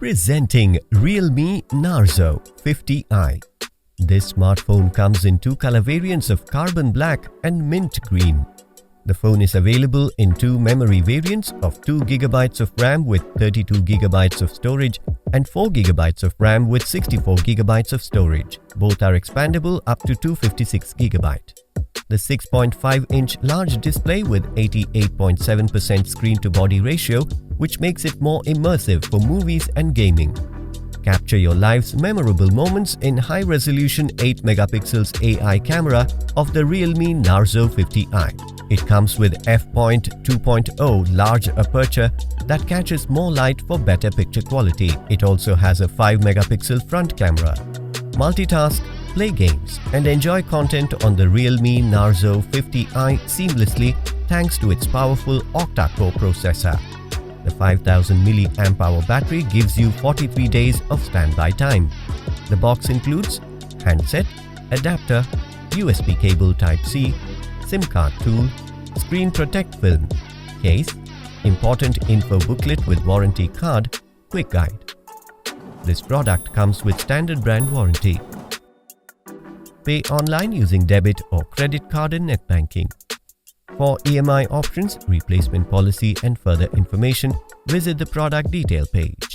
Presenting Realme Narzo 50i. This smartphone comes in two color variants of carbon black and mint green. The phone is available in two memory variants of 2GB of RAM with 32GB of storage and 4GB of RAM with 64GB of storage. Both are expandable up to 256GB. The 6.5-inch large display with 88.7% screen-to-body ratio, which makes it more immersive for movies and gaming. Capture your life's memorable moments in high-resolution 8MP AI camera of the Realme Narzo 50i. It comes with f.2.0 large aperture that catches more light for better picture quality. It also has a 5MP front camera. Multitask, play games, and enjoy content on the Realme Narzo 50i seamlessly thanks to its powerful octa-core processor. The 5000 mAh battery gives you 43 days of standby time. The box includes handset, adapter, USB cable Type-C, SIM card tool, screen protect film, case, important info booklet with warranty card, quick guide. This product comes with standard brand warranty. Pay online using debit or credit card and net banking. For EMI options, replacement policy and further information, visit the product detail page.